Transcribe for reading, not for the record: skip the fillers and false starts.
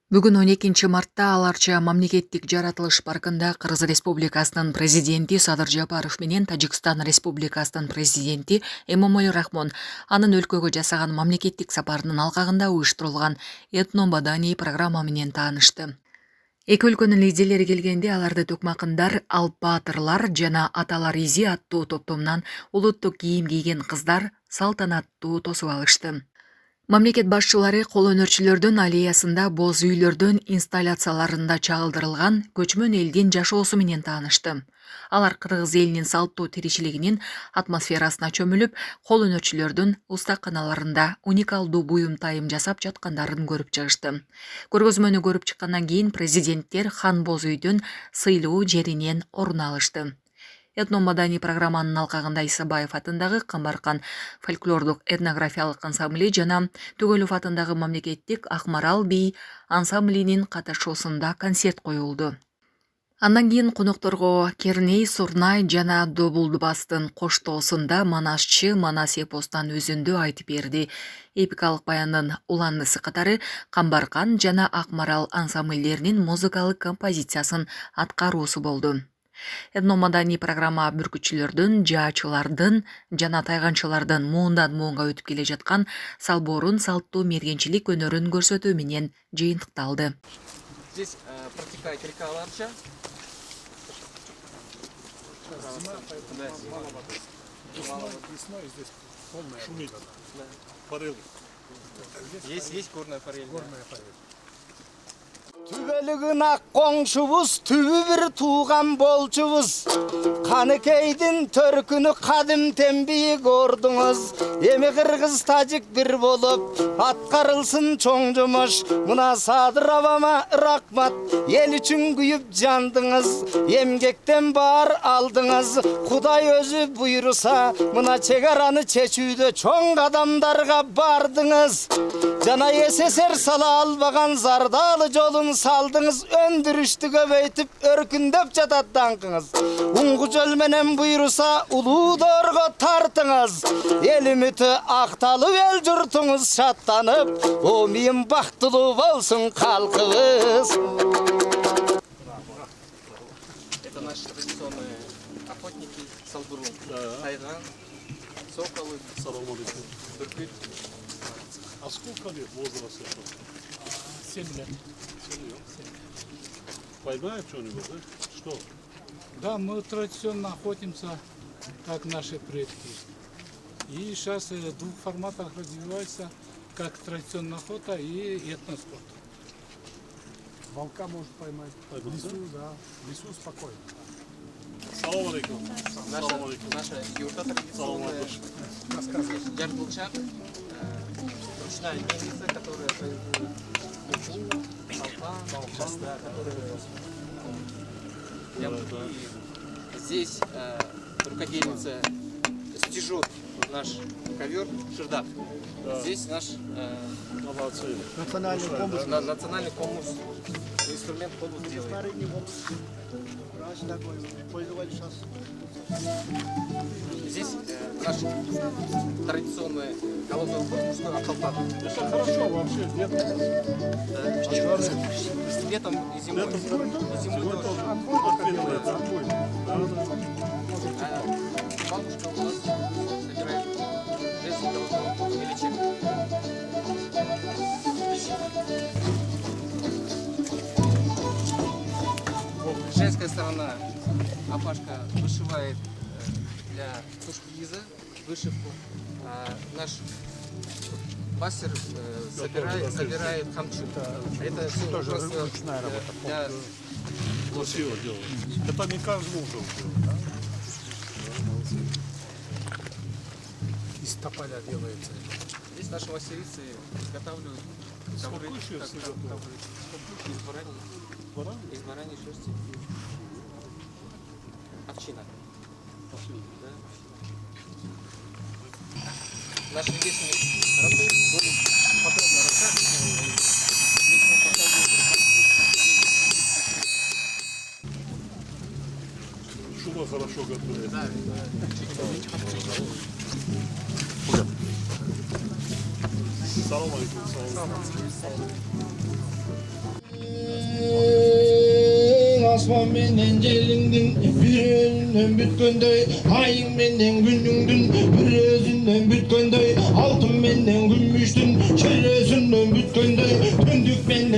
Бүгін 12 мартта Аларча мамлекеттик жаратылыш паркында Кыргыз Республикасынын президенти Садыр Жапаров менен Тажикстан Республикасынын президенти Эмомали Рахмон анын өлкөгө жасаган мамлекеттик сапарынын алкагында уюштурулган этномаданий программа менен таанышты. Эки өлкөнүн лидерлери келгенде аларды төкмакындар, алпаатырлар жана аталар изи аттуу топтомунан улуттук кийим кийген кыздар салтанаттуу тосуп алышты. Мамлекет башчылары кол өнөрчүлөрдүн аллеясында боз үйлөрдүн инсталляцияларында чагылдырылган көчмөн элдин жашоосу менен таанышты. Алар кыргыз элинин салттуу тиричилигинин атмосферасына чөмүлүп, кол өнөрчүлөрдүн устаканаларында уникалдуу буюм тайым жасап жаткандарын көрүп чыгышты. Көргөзмөнү көрүп чыккандан кийин президенттер хан боз үйдүн сыйлуу жеринен орун алышты. Этномаданий программанын алкагында Исабаев атындагы Камбаркан фольклордук этнографиялык ансамбли жана Түгөлөв атындагы мамлекеттик Акмарал би ансамблинин катышуусунда концерт коюлду. Андан кийин конокторго Керней, Сурнай жана Добулдубастын коштоосунда Манасчы Манас эпостан өзүндү айтып берди. Эпикалык баяндын уландысы катары Камбаркан жана Акмарал ансамбльдеринин музыкалык композициясын аткаруусу болду. Этномаданий программа бүркүтчүлөрдүн, жаачылардын жана тайганчылардын муундан муунга өтүп келе жаткан салбоорун салттуу мергенчилик өнөрүн көрсөтүү менен жыйынтыкталды. Здесь протекает река Аларча. Весной здесь полная шумит. Форель. Есть горная форель. Түбөлүгүн ак коңшубуз, түбү бир тууган болчубуз. Каныкейдин төркүнү кадим тембийик ордуңуз. Эми кыргыз тажик бир болуп, аткарылсын чоң жумуш. Мына Садыр абама рахмат, эл үчүн күйүп жандыңыз. Эмгектен баар алдыңыз, Кудай өзү буйруса, мына чек араны чечүүдө чоң кадамдарга бардыңыз. Жана СССР сала албаган зардалы жолун салдыңыз, өндүрүштү көбөйтүп, өркүндөп жатат даңкыңыз. Уңгу жол менен буйруса, улуудорго тартыңыз. Эл үмүтү акталып, эл журтуңуз шаттанып, омийим бактылуу болсун калкыбыз. Это наши традиционные охотники, салбурун, тайган, соколы, бүркүт. А сколько лет возраста? 7 лет. Поймают что-нибудь, да? Что? Да, мы традиционно охотимся, как наши предки. И сейчас в двух форматах развивается, как традиционная охота и этноспорт. Волка может поймать. В лесу, да. В лесу спокойно. Салам алейкум. Наша юрта традиционная. Ярдулчак. Ручная мельница, которая производит муку, молока, которые... Здесь рукодельница стяжет наш ковер, шердак. Здесь наш национальный коммус. Инструмент коммус делает. Здесь наш традиционный головной убор мужской акалпак. Это хорошо вообще, Летом и зимой. И зимой тоже. Бабушка у нас собирает женский головной величек. Женская сторона. Апашка вышивает для тушкиза вышивку. Наш мастер собирает хамчу. Это все тоже просто ручная работа. для... красиво делают. Это не каждому уже. Да? Из тополя делается. Здесь наши мастерицы изготавливают ковры из бараньей шерсти. Овчина. Да. Наши известные работы будут подробно рассказывать. Здесь мы показываем. Шуба хорошо готовит. Да. Салам алейкум. Asman menen jelindin bir özünden bütkönдөй, ayın menen gününgdün bir özünden bütkönдөй, altın menen gümüştün çeyresinden bütkönдөй, tündük menen